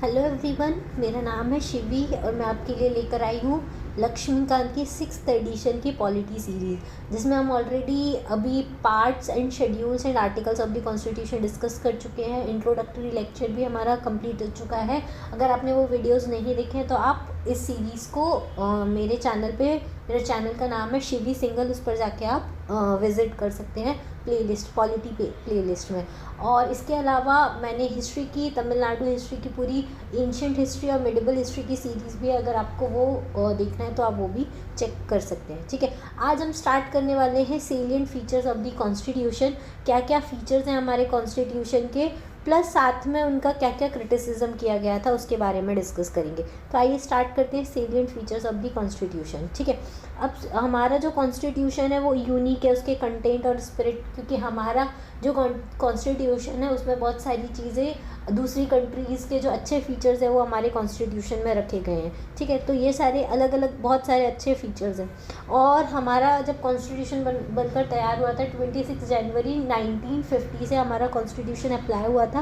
Hello everyone, मेरा नाम है शिवी और मैं आपके लिए लेकर आई हूँ लक्ष्मीकांत की 6th एडिशन की पॉलिटी सीरीज़, जिसमें हम ऑलरेडी अभी parts and schedules and articles of the constitution discuss कर चुके हैं। इंट्रोडक्टरी लेक्चर भी हमारा कंप्लीट हो चुका है। अगर आपने वो वीडियोस नहीं देखे हैं तो आप इस सीरीज़ को मेरे चैनल का नाम है शिवी सिंगल, उस पर जाके आप विज़िट कर सकते हैं प्लेलिस्ट पॉलिटी प्लेलिस्ट में। और इसके अलावा मैंने हिस्ट्री की, तमिलनाडु हिस्ट्री की पूरी एंशिएंट हिस्ट्री और मिडिवल हिस्ट्री की सीरीज़ भी, अगर आपको वो देखना है तो आप वो भी चेक कर सकते हैं। ठीक है, आज हम स्टार्ट करने वाले हैं salient features of the constitution. क्या क्या फीचर्स हैं हमारे कॉन्स्टिट्यूशन के, प्लस साथ में उनका क्या क्या क्रिटिसिज्म किया गया था उसके बारे में डिस्कस करेंगे। तो आइए स्टार्ट करते हैं salient features of the constitution. ठीक है, अब हमारा जो कॉन्स्टिट्यूशन है वो यूनिक है, उसके कंटेंट और स्पिरिट, क्योंकि हमारा जो कॉन्स्टिट्यूशन है उसमें बहुत सारी चीज़ें दूसरी कंट्रीज़ के जो अच्छे फीचर्स हैं वो हमारे कॉन्स्टिट्यूशन में रखे गए हैं। ठीक है, तो ये सारे अलग अलग बहुत सारे अच्छे फीचर्स हैं। और हमारा जब कॉन्स्टिट्यूशन बनकर तैयार हुआ था 26 जनवरी 1950 से हमारा कॉन्स्टिट्यूशन अप्लाई हुआ था।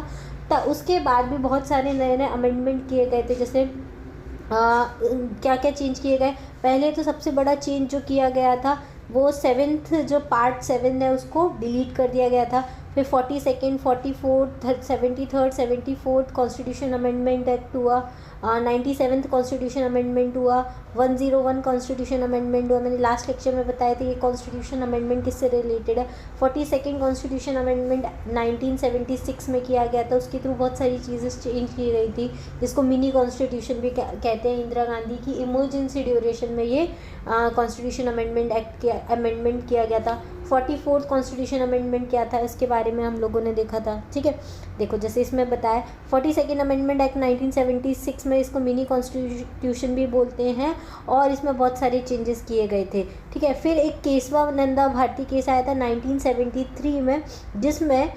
उसके बाद भी बहुत सारे नए नए अमेंडमेंट किए गए थे। जैसे क्या क्या चेंज किए गए, पहले तो सबसे बड़ा चेंज जो किया गया था वो 7th जो पार्ट 7 है उसको डिलीट कर दिया गया था। फिर 42nd, 44th, 73rd, 74th constitution amendment act हुआ, 97th कॉन्स्टिट्यूशन अमेंडमेंट हुआ, 101 कॉन्स्टिट्यूशन अमेंडमेंट हुआ। मैंने लास्ट लेक्चर में बताया था ये कॉन्स्टिट्यूशन अमेंडमेंट किससे रिलेटेड है। 42nd कॉन्स्टिट्यूशन अमेंडमेंट 1976 में किया गया था, उसके थ्रू बहुत सारी चीज़ें चेंज की गई थी, जिसको मिनी कॉन्स्टिट्यूशन भी कहते हैं। इंदिरा गांधी की इमरजेंसी ड्यूरेशन में ये कॉन्स्टिट्यूशन अमेंडमेंट किया गया था। 44th कॉन्स्टिट्यूशन अमेंडमेंट क्या था इसके बारे में हम लोगों ने देखा था। ठीक है, देखो जैसे इसमें बताया 42nd अमेंडमेंट एक्ट 1976 में, इसको मिनी कॉन्स्टिट्यूशन भी बोलते हैं, और इसमें बहुत सारे चेंजेस किए गए थे। ठीक है, फिर एक केशवानंदा भारती केस आया था 1973 में, जिसमें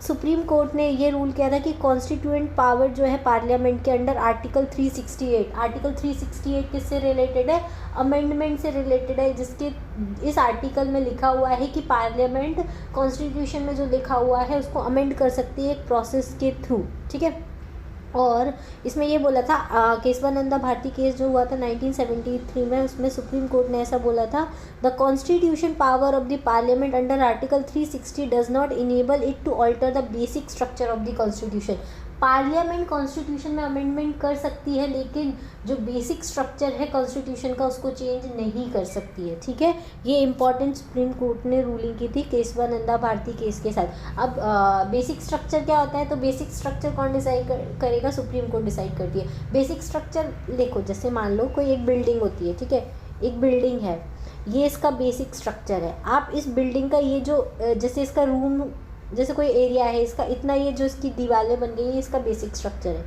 सुप्रीम कोर्ट ने ये रूल किया था कि कॉन्स्टिट्यूएंट पावर जो है पार्लियामेंट के अंडर आर्टिकल 368 किससे रिलेटेड है, अमेंडमेंट से रिलेटेड है, जिसके इस आर्टिकल में लिखा हुआ है कि पार्लियामेंट कॉन्स्टिट्यूशन में जो लिखा हुआ है उसको अमेंड कर सकती है एक प्रोसेस के थ्रू। ठीक है, और इसमें ये बोला था केशवानंदा भारती केस जो हुआ था 1973 में, उसमें सुप्रीम कोर्ट ने ऐसा बोला था, the constitution power of the parliament under article 360 does not enable it to alter the basic structure of the constitution. Parliament constitution में अमेंडमेंट कर सकती है, लेकिन जो बेसिक स्ट्रक्चर है कॉन्स्टिट्यूशन का उसको चेंज नहीं कर सकती है। ठीक है, ये इंपॉर्टेंट सुप्रीम कोर्ट ने रूलिंग की थी केशवानंदा भारती केस के साथ। अब बेसिक स्ट्रक्चर क्या होता है, तो बेसिक स्ट्रक्चर कौन डिसाइड करेगा, सुप्रीम कोर्ट डिसाइड करती है। बेसिक स्ट्रक्चर देखो, जैसे मान लो कोई एक बिल्डिंग होती है। ठीक है, एक बिल्डिंग है, ये इसका बेसिक स्ट्रक्चर है। आप इस बिल्डिंग का ये जो जैसे इसका रूम, जैसे कोई एरिया है इसका इतना, ये जो इसकी दीवारें बन गई है इसका बेसिक स्ट्रक्चर है,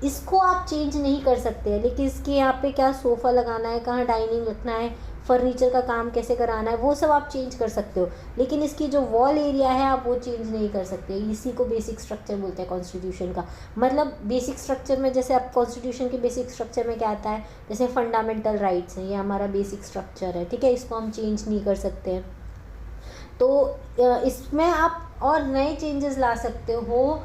इसको आप चेंज नहीं कर सकते हैं। लेकिन इसके यहाँ पे क्या सोफ़ा लगाना है, कहाँ डाइनिंग रखना है, फर्नीचर का काम कैसे कराना है, वो सब आप चेंज कर सकते हो, लेकिन इसकी जो वॉल एरिया है आप वो चेंज नहीं कर सकते। इसी को बेसिक स्ट्रक्चर बोलते हैं कॉन्स्टिट्यूशन का। मतलब बेसिक स्ट्रक्चर में, जैसे आप कॉन्स्टिट्यूशन के बेसिक स्ट्रक्चर में क्या आता है, जैसे फंडामेंटल राइट्स हैं, ये हमारा बेसिक स्ट्रक्चर है। ठीक है, इसको हम चेंज नहीं कर सकते हैं। तो इसमें आप और नए चेंजेस ला सकते हो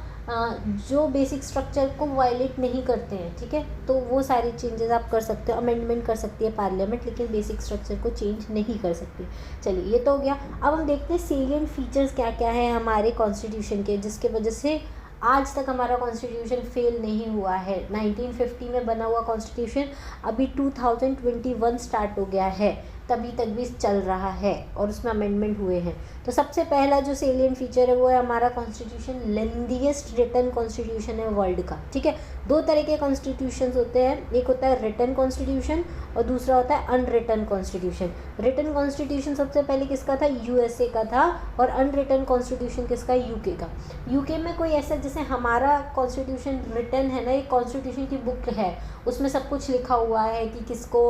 जो बेसिक स्ट्रक्चर को वायलेट नहीं करते हैं। ठीक है, तो वो सारे चेंजेस आप कर सकते हो, अमेंडमेंट कर सकती है पार्लियामेंट, लेकिन बेसिक स्ट्रक्चर को चेंज नहीं कर सकती। चलिए, ये तो हो गया। अब हम देखते हैं सेलिएंट फीचर्स क्या क्या है हमारे कॉन्स्टिट्यूशन के, जिसके वजह से आज तक हमारा कॉन्स्टिट्यूशन फेल नहीं हुआ है। 1950 में बना हुआ कॉन्स्टिट्यूशन अभी 2021 स्टार्ट हो गया है, तभी तक भी चल रहा है और उसमें अमेंडमेंट हुए हैं। तो सबसे पहला जो सेलिएंट फीचर है वो है हमारा कॉन्स्टिट्यूशन लेंथीएस्ट रिटन कॉन्स्टिट्यूशन है वर्ल्ड का। ठीक है, दो तरह के कॉन्स्टिट्यूशंस होते हैं, एक होता है रिटन कॉन्स्टिट्यूशन और दूसरा होता है अनरिटन कॉन्स्टिट्यूशन। रिटन कॉन्स्टिट्यूशन सबसे पहले किसका था, यूएसए का था, और अनरिटन कॉन्स्टिट्यूशन किसका, यूके का। यूके में कोई ऐसा, जैसे हमारा कॉन्स्टिट्यूशन रिटन है ना, एक कॉन्स्टिट्यूशन की बुक है, उसमें सब कुछ लिखा हुआ है कि किसको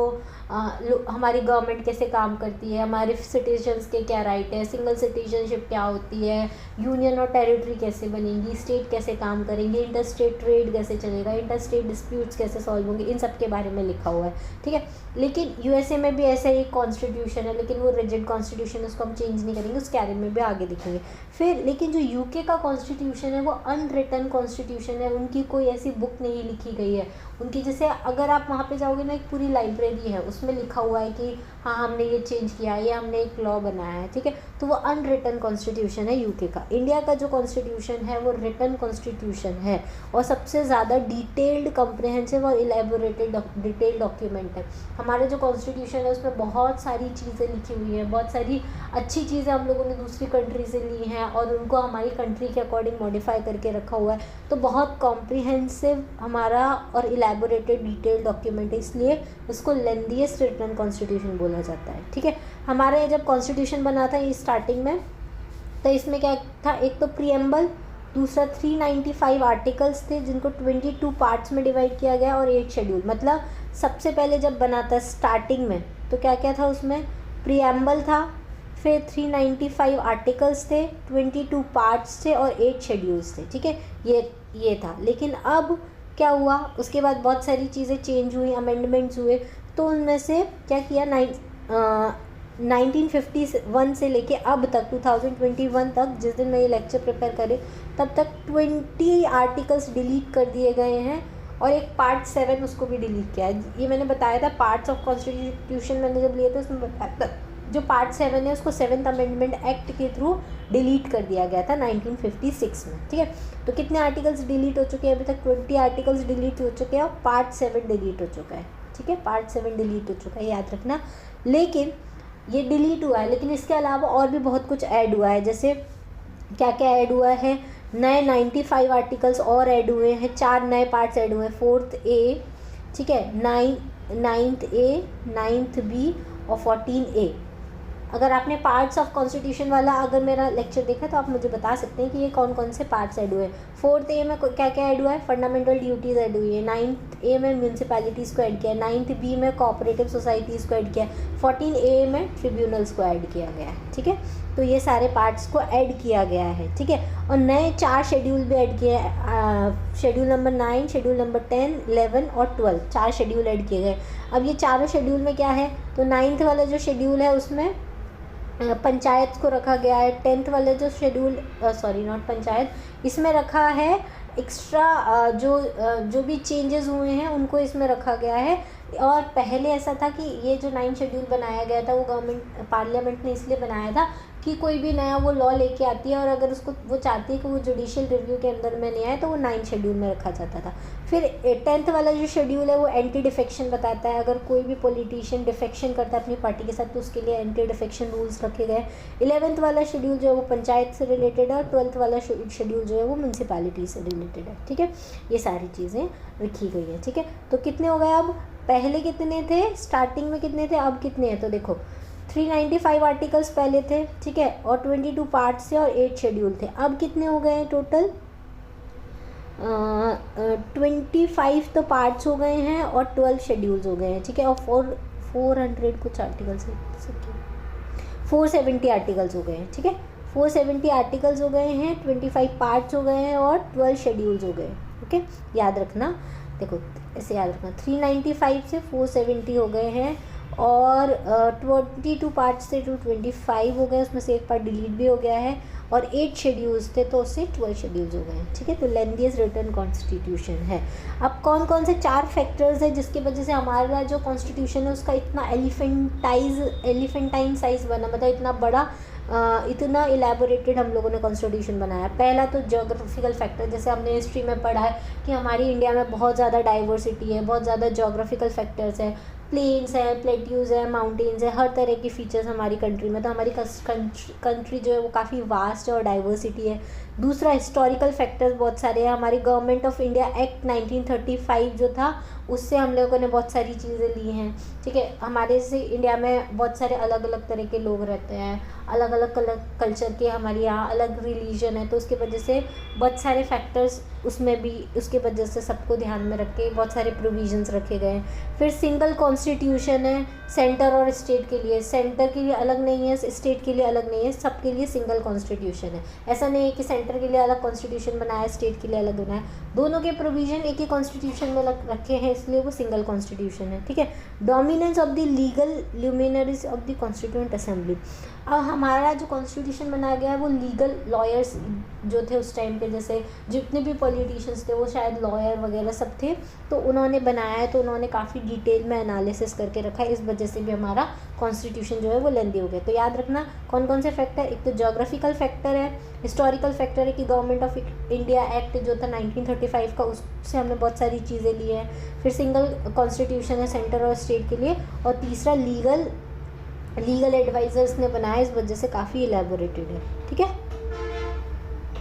हमारी गवर्नमेंट कैसे काम करती है, हमारे सिटीजन्स के क्या राइट है, सिंगल सिटीजनशिप क्या होती है, यूनियन और टेरिटरी कैसे बनेंगी, स्टेट कैसे काम करेंगे, इंटर स्टेट ट्रेड कैसे चलेगा, इंटर स्टेट डिस्प्यूट्स कैसे सॉल्व होंगे, इन सब के बारे में लिखा हुआ है, ठीक है। लेकिन यूएसए में भी ऐसा एक कॉन्स्टिट्यूशन है, लेकिन वो रिजिड कॉन्स्टिट्यूशन है, उसको हम चेंज नहीं करेंगे, उसके बारे में भी आगे दिखेंगे। फिर लेकिन जो यूके का कॉन्स्टिट्यूशन है वो अनरिटन कॉन्स्टिट्यूशन है, उनकी कोई ऐसी बुक नहीं लिखी गई है उनकी। जैसे अगर आप वहाँ पे जाओगे ना, एक पूरी लाइब्रेरी है, उसमें लिखा हुआ है कि हाँ हमने ये चेंज किया है, ये हमने एक लॉ बनाया है, ठीक है। तो वो अनरिटन कॉन्स्टिट्यूशन है यूके का। इंडिया का जो कॉन्स्टिट्यूशन है वो रिटन कॉन्स्टिट्यूशन है और सबसे ज़्यादा डिटेल्ड, कॉम्प्रिहेंसिव और इलेबोरेटेड डिटेल्ड डॉक्यूमेंट है। हमारे जो कॉन्स्टिट्यूशन है उसमें बहुत सारी चीज़ें लिखी हुई हैं, बहुत सारी अच्छी चीज़ें हम लोगों ने दूसरी कंट्री से ली हैं और उनको हमारी कंट्री के अकॉर्डिंग मॉडिफाई करके रखा हुआ है। तो बहुत कॉम्प्रिहेंसिव हमारा और इलेबोरेटेड डिटेल्ड डॉक्यूमेंट है, इसलिए उसको लेंथीएस्ट रिटन कॉन्स्टिट्यूशन बोला जाता है, ठीक है। हमारे जब कॉन्स्टिट्यूशन बना था ये स्टार्टिंग में, तो इसमें क्या था, एक तो प्रीएम्बल, दूसरा 395 आर्टिकल्स थे जिनको 22 पार्ट्स में डिवाइड किया गया और 8 शेड्यूल। मतलब सबसे पहले जब बना था स्टार्टिंग में तो क्या क्या था उसमें, प्रीएम्बल था, फिर 395 आर्टिकल्स थे, 22 पार्ट्स थे और 8 शेड्यूल्स थे, ठीक है। ये था। लेकिन अब क्या हुआ, उसके बाद बहुत सारी चीज़ें चेंज हुई, अमेंडमेंट्स हुए, तो उनमें से क्या किया, 1951 से लेके अब तक 2021 तक, जिस दिन मैं ये लेक्चर प्रिपेयर करी तब तक 20 आर्टिकल्स डिलीट कर दिए गए हैं और एक पार्ट 7 उसको भी डिलीट किया है। ये मैंने बताया था, पार्ट्स ऑफ कॉन्स्टिट्यूशन मैंने जब लिए थे उसमें बताया था, जो पार्ट 7 है उसको 7th अमेंडमेंट एक्ट के थ्रू डिलीट कर दिया गया था 1956 में, ठीक है। तो कितने आर्टिकल्स डिलीट हो चुके हैं अभी तक, 20 आर्टिकल्स डिलीट हो चुके हैं और पार्ट 7 डिलीट हो चुका है, ठीक है। पार्ट 7 डिलीट हो चुका है, याद रखना। लेकिन ये डिलीट हुआ है, लेकिन इसके अलावा और भी बहुत कुछ ऐड हुआ है। जैसे क्या क्या ऐड हुआ है, नए 95 आर्टिकल्स और ऐड हुए हैं, 4 नए पार्ट्स ऐड हुए हैं, 4th A, ठीक है, 9th A, 9th B और 14A। अगर आपने पार्ट्स ऑफ कॉन्स्टिट्यूशन वाला अगर मेरा लेक्चर देखा तो आप मुझे बता सकते हैं कि ये कौन कौन से पार्ट्स ऐड हुए हैं। 4th A में क्या क्या ऐड हुआ है, फंडामेंटल ड्यूटीज़ ऐड हुई है, 9th A में म्यूनसिपैलिटीज़ को ऐड किया है, 9th B में कोऑपरेटिव सोसाइटीज़ को ऐड किया है, 14A में ट्रिब्यूनल्स को ऐड किया गया है, ठीक है। तो ये सारे पार्ट्स को ऐड किया गया है, ठीक है। और नए 4 शेड्यूल भी ऐड किए हैं, शेड्यूल नंबर 9, शेड्यूल नंबर 10, 11 और 12, 4 शेड्यूल ऐड किए गए। अब ये चारों शेड्यूल में क्या है, तो 9th वाला जो शेड्यूल है उसमें पंचायत को रखा गया है, 10th वाले जो शेड्यूल, सॉरी नॉट पंचायत, इसमें रखा है एक्स्ट्रा जो भी चेंजेस हुए हैं उनको इसमें रखा गया है। और पहले ऐसा था कि ये जो 9 शेड्यूल बनाया गया था वो गवर्नमेंट पार्लियामेंट ने इसलिए बनाया था कि कोई भी नया वो लॉ लेके आती है और अगर उसको वो चाहती है कि वो जुडिशियल रिव्यू के अंदर में नहीं आए तो वो 9 शेड्यूल में रखा जाता था। फिर 10th वाला जो शेड्यूल है वो एंटी डिफेक्शन बताता है, अगर कोई भी पॉलिटिशियन डिफेक्शन करता है अपनी पार्टी के साथ तो उसके लिए एंटी डिफेक्शन रूल्स रखे गए। 11th वाला शेड्यूल जो है वो पंचायत से रिलेटेड है और 12th वाला शेड्यूल जो है वो म्यूनसिपैलिटी से रिलेटेड है, ठीक है। ये सारी चीज़ें रखी गई हैं, ठीक है। तो कितने हो गए, अब पहले कितने थे, स्टार्टिंग में कितने थे, अब कितने हैं, तो देखो 395 आर्टिकल्स पहले थे, ठीक है, और 22 पार्ट्स थे और 8 शेड्यूल थे। अब कितने हो गए हैं टोटल, 25 तो पार्ट्स हो गए हैं और 12 शेड्यूल्स हो गए हैं, ठीक है। और 400 कुछ आर्टिकल्स, 470 आर्टिकल्स हो गए हैं, ठीक है। 470 आर्टिकल्स हो गए हैं, 25 पार्ट्स हो गए हैं और 12 शेड्यूल्स हो गए, ओके। याद रखना, देखो ऐसे याद रखना, 395 से 470 हो गए हैं और 22 पार्ट्स से 225 हो गए, उसमें से एक पार्ट डिलीट भी हो गया है और 8 शेड्यूल्स थे तो उससे 12 शेड्यूल्स हो गए हैं, ठीक है। तो लेंथीएस्ट रिटन कॉन्स्टिट्यूशन है। अब कौन कौन से 4 फैक्टर्स हैं जिसकी वजह से हमारा जो कॉन्स्टिट्यूशन है उसका इतना एलिफेंटाइन साइज बना, मतलब इतना बड़ा, इतना इलेबोरेटेड हम लोगों ने कॉन्स्टिट्यूशन बनाया। पहला तो ज्योग्राफिकल फैक्टर, जैसे हमने हिस्ट्री में पढ़ा है कि हमारी इंडिया में बहुत ज़्यादा डाइवर्सिटी है, बहुत ज़्यादा ज्योग्राफिकल फैक्टर्स हैं, प्लेन्स हैं, प्लेट्यूज़ हैं, माउंटेन्स हैं, हर तरह की फीचर्स हमारी कंट्री में। तो हमारी कंट्री जो है वो काफ़ी वास्ट है और डाइवर्सिटी है। दूसरा, हिस्टोरिकल फैक्टर्स बहुत सारे हैं। हमारी गवर्नमेंट ऑफ इंडिया एक्ट 1935 जो था उससे हम लोगों ने बहुत सारी चीज़ें ली हैं, ठीक है। हमारे से इंडिया में बहुत सारे अलग अलग तरह के लोग रहते हैं, अलग अलग कल्चर के, हमारे यहाँ अलग रिलीजन है, तो उसके वजह से बहुत सारे फैक्टर्स उसमें भी, उसके वजह से सबको ध्यान में रख के बहुत सारे प्रोविजंस रखे गए हैं। फिर सिंगल कॉन्स्टिट्यूशन है सेंटर और स्टेट के लिए, सेंटर के लिए अलग नहीं है, स्टेट के लिए अलग नहीं है, सबके लिए सिंगल कॉन्स्टिट्यूशन है। ऐसा नहीं है कि सेंटर के लिए अलग कॉन्स्टिट्यूशन बनाया, स्टेट के लिए अलग बनाया, दोनों के प्रोविजन एक ही कॉन्स्टिट्यूशन में रखे हैं, इसलिए वो सिंगल कॉन्स्टिट्यूशन है। ठीक है। Dominance of the legal luminaries of the constituent assembly. अब हमारा जो कॉन्स्टिट्यूशन बनाया गया है वो लीगल लॉयर्स जो थे उस टाइम पे, जैसे जितने भी पॉलिटिशियंस थे वो शायद लॉयर वगैरह सब थे, तो उन्होंने बनाया है, तो उन्होंने काफ़ी डिटेल में एनालिसिस करके रखा है, इस वजह से भी हमारा कॉन्स्टिट्यूशन जो है वो लेंदी हो गया। तो याद रखना कौन कौन से फैक्टर, एक तो जोग्राफिकल फैक्टर है, हिस्टोरिकल फैक्टर है कि गवर्नमेंट ऑफ इंडिया एक्ट जो था 1935 का, उससे हमने बहुत सारी चीज़ें ली हैं, फिर सिंगल कॉन्स्टिट्यूशन है सेंटर और स्टेट के लिए, और तीसरा लीगल एडवाइजर्स ने बनाया, इस वजह से काफ़ी इलेबोरेटेड है। ठीक है।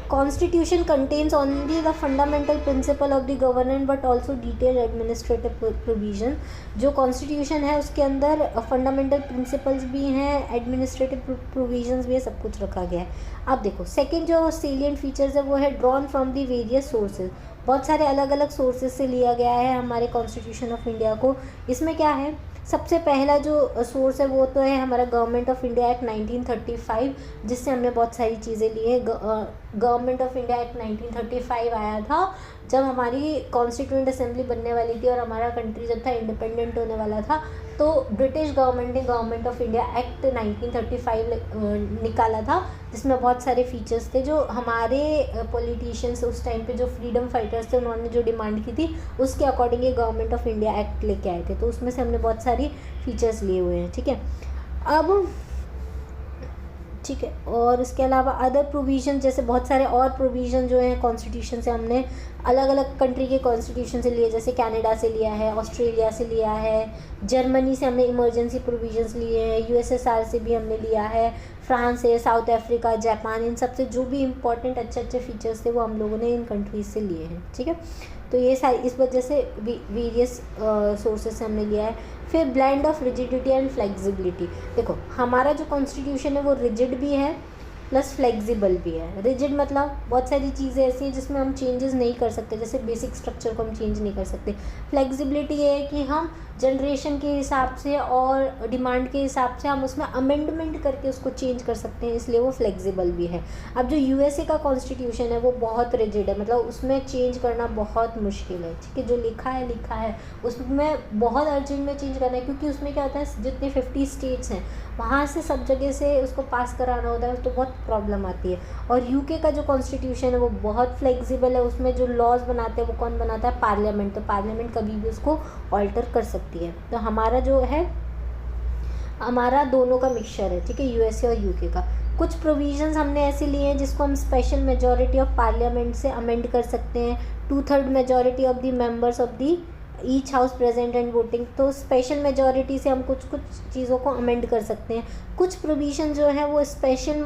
Constitution contains only the fundamental principle of the government but also detail administrative provision. जो कॉन्स्टिट्यूशन है उसके अंदर फंडामेंटल प्रिंसिपल्स भी हैं, एडमिनिस्ट्रेटिव प्रोविजंस भी है, सब कुछ रखा गया है। अब देखो सेकंड जो सेलिएंट फीचर्स है वो है drawn from the various sources. बहुत सारे अलग अलग सोर्सेज से लिया गया है हमारे कॉन्स्टिट्यूशन ऑफ इंडिया को। इसमें क्या है, सबसे पहला जो सोर्स है वो तो है हमारा गवर्नमेंट ऑफ इंडिया एक्ट 1935, जिससे हमने बहुत सारी चीज़ें ली है। गवर्नमेंट ऑफ इंडिया एक्ट 1935 आया था जब हमारी कॉन्स्टिट्यूएंट असेंबली बनने वाली थी और हमारा कंट्री जब था इंडिपेंडेंट होने वाला था, तो ब्रिटिश गवर्नमेंट ने गवर्नमेंट ऑफ इंडिया एक्ट 1935 निकाला था, जिसमें बहुत सारे फीचर्स थे जो हमारे पॉलिटिशियंस उस टाइम पे जो फ्रीडम फाइटर्स थे उन्होंने जो डिमांड की थी उसके अकॉर्डिंग ये गवर्नमेंट ऑफ इंडिया एक्ट लेके आए थे, तो उसमें से हमने बहुत सारी फीचर्स लिए हुए हैं। ठीक है। अब ठीक है, और इसके अलावा अदर प्रोविज़न, जैसे बहुत सारे और प्रोविज़न जो हैं कॉन्स्टिट्यूशन से हमने अलग अलग कंट्री के कॉन्स्टिट्यूशन से लिए, जैसे कनाडा से लिया है, ऑस्ट्रेलिया से लिया है, जर्मनी से हमने इमरजेंसी प्रोविजंस लिए हैं, यूएसएसआर से भी हमने लिया है, फ्रांस है, साउथ अफ्रीका, जापान, इन सब से जो भी इंपॉर्टेंट अच्छे अच्छे फीचर्स थे वो हम लोगों ने इन कंट्रीज से लिए हैं। ठीक है। तो ये सारी इस वजह से वेरियस सोर्सेज से हमने लिया है। फिर blend of rigidity and flexibility. देखो हमारा जो कॉन्स्टिट्यूशन है वो रिजिड भी है प्लस फ्लेक्सिबल भी है। रिजिड मतलब बहुत सारी चीज़ें ऐसी हैं जिसमें हम चेंजेस नहीं कर सकते, जैसे बेसिक स्ट्रक्चर को हम चेंज नहीं कर सकते। फ्लेक्सिबिलिटी ये है कि हम जनरेशन के हिसाब से और डिमांड के हिसाब से हम उसमें अमेंडमेंट करके उसको चेंज कर सकते हैं, इसलिए वो फ्लेक्सिबल भी है। अब जो यूएसए का कॉन्स्टिट्यूशन है वो बहुत रिजिड है, मतलब उसमें चेंज करना बहुत मुश्किल है। ठीक है। जो लिखा है उसमें बहुत अर्जेंट में चेंज करना है, क्योंकि उसमें क्या होता है जितने 50 स्टेट्स हैं वहाँ से सब जगह से उसको पास कराना होता है, तो बहुत प्रॉब्लम आती है। और यूके का जो कॉन्स्टिट्यूशन है वो बहुत फ्लेक्सिबल है, उसमें जो लॉज बनाते हैं वो कौन बनाता है, पार्लियामेंट। तो पार्लियामेंट कभी भी उसको ऑल्टर कर सकती है। तो हमारा जो है हमारा दोनों का मिक्सचर है। ठीक है। यूएसए और यूके का कुछ प्रोविजंस हमने ऐसे लिए हैं जिसको हम स्पेशल मेजॉरिटी ऑफ पार्लियामेंट से अमेंड कर सकते हैं, 2/3 majority of the members of the each house present and voting. तो स्पेशल मेजॉरिटी से हम कुछ चीज़ों को अमेंड कर सकते हैं। कुछ प्रोविज़न जो है वो स्पेशल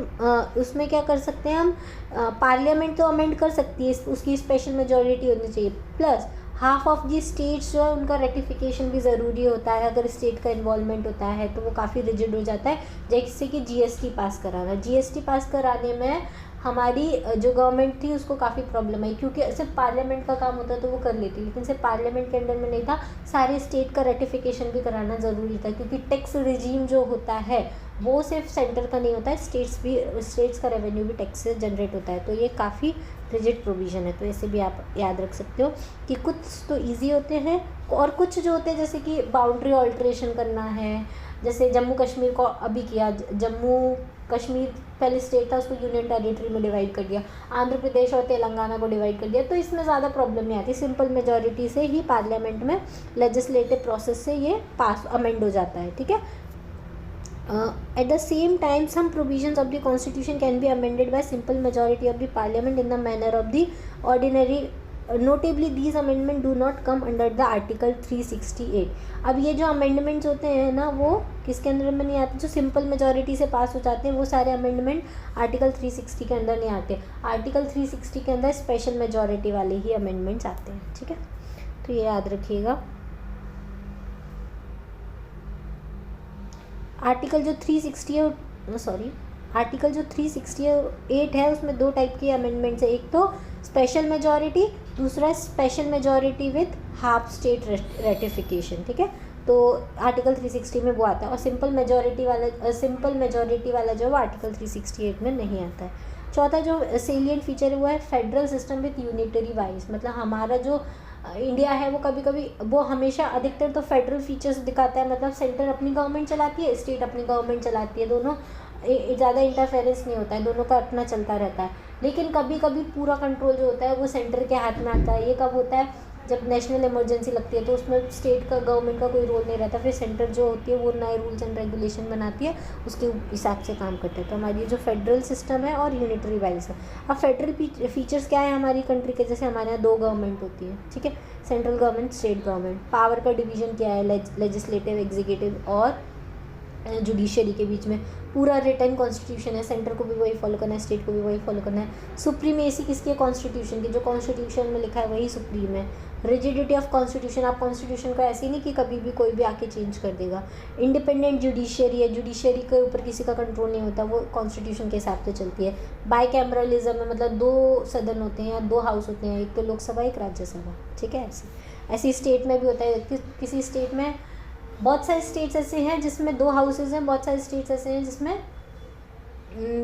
उसमें क्या कर सकते हैं हम, पार्लियामेंट तो अमेंड कर सकती है, उसकी स्पेशल मेजॉरिटी होनी चाहिए, plus half of the states जो है उनका रेटिफिकेशन भी ज़रूरी होता है। अगर स्टेट का इन्वॉल्वमेंट होता है तो वो काफ़ी रिजिड हो जाता है, जैसे कि जीएसटी पास कराना। जीएसटी पास कराने में हमारी जो गवर्नमेंट थी उसको काफ़ी प्रॉब्लम आई, क्योंकि सिर्फ पार्लियामेंट का काम होता तो वो कर लेती, लेकिन सिर्फ पार्लियामेंट के अंडर में नहीं था, सारे स्टेट का रेटिफिकेशन भी कराना ज़रूरी था, क्योंकि टैक्स रिजीम जो होता है वो सिर्फ सेंटर का नहीं होता है, स्टेट्स का रेवेन्यू भी टैक्स से जनरेट होता है। तो ये काफ़ी रिजिड प्रोविज़न है, तो ऐसे भी आप याद रख सकते हो कि कुछ तो ईजी होते हैं और कुछ जो होते हैं जैसे कि बाउंड्री ऑल्ट्रेशन करना है, जैसे जम्मू कश्मीर को अभी किया, जम्मू कश्मीर पहले स्टेट था उसको यूनियन टेरिटरी में डिवाइड कर दिया, आंध्र प्रदेश और तेलंगाना को डिवाइड कर दिया, तो इसमें ज़्यादा प्रॉब्लम नहीं आती, सिंपल मेजॉरिटी से ही पार्लियामेंट में लेजिस्लेटिव प्रोसेस से ये पास अमेंड हो जाता है। ठीक है। At the same time, some provisions of the constitution can be amended by simple majority of the parliament in the manner of the ordinary. Notably, these amendments do not come under the article 368. अब ये जो amendments होते हैं ना वो किसके अंदर में नहीं आते, जो सिंपल मेजॉरिटी से पास हो जाते हैं वो सारे अमेंडमेंट आर्टिकल 360 के अंदर नहीं आते। आर्टिकल 360 के अंदर स्पेशल मेजॉरिटी वाले ही अमेंडमेंट्स आते हैं। ठीक है। तो ये याद रखिएगा। आर्टिकल जो 368 है उसमें दो टाइप के अमेंडमेंट्स है, एक तो स्पेशल मेजॉरिटी, दूसरा special majority with half state ratification. ठीक है। तो आर्टिकल 360 में वो आता है, और सिंपल मेजॉरिटी वाला जो है वो आर्टिकल 368 में नहीं आता है। चौथा जो सेलिएंट फीचर है वो है federal system with unitary wise, मतलब हमारा जो इंडिया है वो कभी कभी वो हमेशा अधिकतर तो फेडरल फीचर्स दिखाता है, मतलब सेंटर अपनी गवर्नमेंट चलाती है, स्टेट अपनी गवर्नमेंट चलाती है, दोनों ज़्यादा इंटरफेरेंस नहीं होता है, दोनों का अपना चलता रहता है। लेकिन कभी कभी पूरा कंट्रोल जो होता है वो सेंटर के हाथ में आता है। ये कब होता है, जब नेशनल इमरजेंसी लगती है, तो उसमें स्टेट का गवर्नमेंट का कोई रोल नहीं रहता, फिर सेंटर जो होती है वो नए रूल्स एंड रेगुलेशन बनाती है, उसके हिसाब से काम करते हैं। तो हमारी जो फेडरल सिस्टम है और यूनिटरी वाइज है। अब फेडरल फीचर्स क्या है हमारी कंट्री के, जैसे हमारे यहाँ 2 गवर्नमेंट होती है, ठीक है, central government, state government. Power का डिवीजन क्या है, लेजिस्लेटिव, एग्जीक्यूटिव और जुडिशरी के बीच में पूरा रिटर्न कॉन्स्टिट्यूशन है, सेंटर को भी वही फॉलो करना है, स्टेट को भी वही फॉलो करना है। सुप्रीमेसी किसकी है, कॉन्स्टिट्यूशन की, जो कॉन्स्टिट्यूशन में लिखा है वही सुप्रीम है। रिजिडिटी ऑफ कॉन्स्टिट्यूशन, आप कॉन्स्टिट्यूशन को ऐसे नहीं कि कभी भी कोई भी आके चेंज कर देगा। इंडिपेंडेंट जुडिशरी है, जुडिशरी के ऊपर किसी का कंट्रोल नहीं होता, वो कॉन्स्टिट्यूशन के हिसाब से चलती है। बाईकैमरलिज्म है, मतलब 2 सदन होते हैं या 2 हाउस होते हैं, एक तो लोकसभा एक राज्यसभा, ठीक है। ऐसी स्टेट में भी होता है, किसी स्टेट में, बहुत सारे स्टेट्स ऐसे हैं जिसमें 2 हाउसेज हैं, बहुत सारे स्टेट्स ऐसे हैं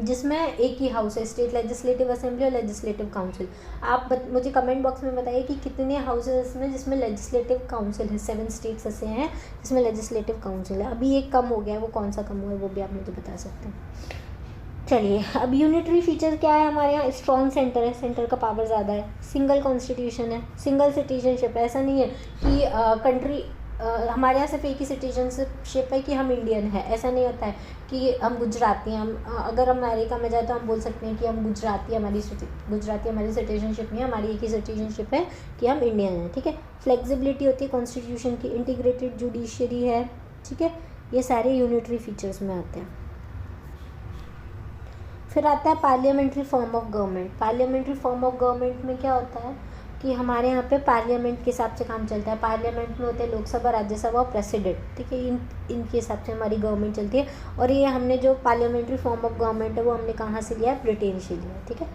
जिसमें एक ही हाउस है, स्टेट लेजिस्लेटिव असेंबली और लेजिस्लेटिव काउंसिल। आप मुझे कमेंट बॉक्स में बताइए कि कितने हाउसेज में जिसमें लेजिस्लेटिव काउंसिल है। 7 स्टेट्स ऐसे हैं जिसमें लेजिस्लेटिव काउंसिल है। अभी एक कम हो गया है, वो कौन सा कम हुआ है वो भी आप मुझे बता सकते हैं। चलिए, अब यूनिटरी फीचर क्या है हमारे यहाँ, स्ट्रॉन्ग सेंटर है, सेंटर का पावर ज़्यादा है। सिंगल कॉन्स्टिट्यूशन है, सिंगल सिटीजनशिप है, ऐसा नहीं है कि कंट्री हमारे यहाँ सिर्फ एक ही सिटीजनशिप है कि हम इंडियन है, ऐसा नहीं होता है कि हम गुजराती हैं। हम अगर अमेरिका में जाए तो हम बोल सकते हैं कि हम गुजराती हमारी सिटीजनशिप नहीं है, हमारी एक ही सिटीजनशिप है कि हम इंडियन हैं, ठीक है। फ्लेक्सिबिलिटी होती है कॉन्स्टिट्यूशन की, इंटीग्रेटेड जुडिशरी है, ठीक है। ये सारे यूनिटरी फीचर्स में आते हैं। फिर आता है parliamentary form of government. Parliamentary form of government में क्या होता है कि हमारे यहाँ पे पार्लियामेंट के हिसाब से काम चलता है। पार्लियामेंट में होते हैं लोकसभा, राज्यसभा और प्रेसिडेंट, ठीक है। इनके हिसाब से हमारी गवर्नमेंट चलती है। और ये हमने जो पार्लियामेंट्री फॉर्म ऑफ गवर्नमेंट है वो हमने कहाँ से लिया है, ब्रिटेन से लिया है, ठीक है।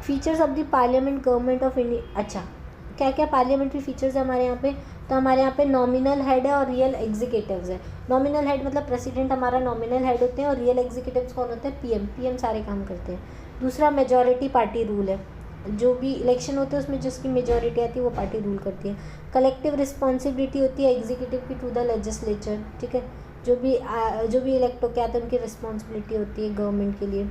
Features of the parliament government of India. अच्छा, क्या क्या पार्लियामेंट्री फीचर्स है हमारे यहाँ पे, तो हमारे यहाँ पे नॉमिनल हेड है और रियल एग्जीक्यूटिव्स है। नॉमिनल हेड मतलब प्रेसिडेंट हमारा नॉमिनल हेड होते हैं, और रियल एग्जीक्यूटिव्स कौन होते हैं, पीएम सारे काम करते हैं। दूसरा, मेजॉरिटी पार्टी रूल है, जो भी इलेक्शन होते हैं उसमें जिसकी मेजॉरिटी आती है वो पार्टी रूल करती है। कलेक्टिव रिस्पॉन्सिबिलिटी होती है एग्जीक्यूटिव की टू द लेजिस्लेचर, ठीक है। जो भी इलेक्ट होकर आते हैं उनकी रिस्पॉन्सिबिलिटी होती है गवर्नमेंट के लिए।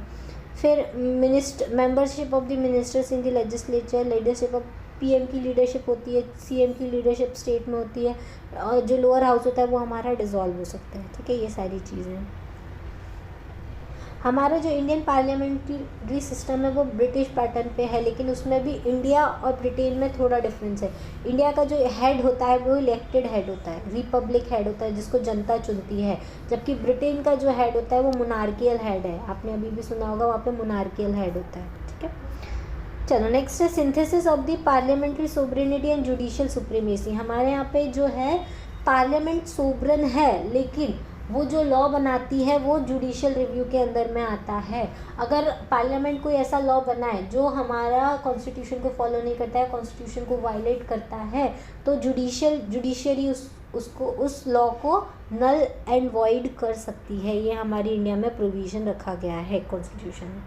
फिर membership of the ministers in the legislature, leadership of PM की लीडरशिप होती है, सीएम की लीडरशिप स्टेट में होती है, और जो लोअर हाउस होता है वो हमारा डिसॉल्व हो सकता है, ठीक है। ये सारी चीज़ें। हमारा जो इंडियन पार्लियामेंट्री सिस्टम है वो ब्रिटिश पैटर्न पे है, लेकिन उसमें भी इंडिया और ब्रिटेन में थोड़ा डिफरेंस है। इंडिया का जो हेड होता है वो इलेक्टेड हेड होता है, रिपब्लिक हेड होता है जिसको जनता चुनती है, जबकि ब्रिटेन का जो हेड होता है वो मोनार्कियल हेड है। आपने अभी भी सुना होगा, वहाँ पे मोनार्कियल हेड होता है, ठीक है। चलो, नेक्स्ट है synthesis of the parliamentary sovereignty and judicial supremacy. हमारे यहाँ पे जो है पार्लियामेंट सोवरन है, लेकिन वो जो लॉ बनाती है वो जुडिशियल रिव्यू के अंदर में आता है। अगर पार्लियामेंट कोई ऐसा लॉ बनाए जो हमारा कॉन्स्टिट्यूशन को फॉलो नहीं करता है, कॉन्स्टिट्यूशन को वायलेट करता है, तो जुडिशरी उसको उस लॉ को नल एंड वॉइड कर सकती है। ये हमारी इंडिया में प्रोविज़न रखा गया है कॉन्स्टिट्यूशन में,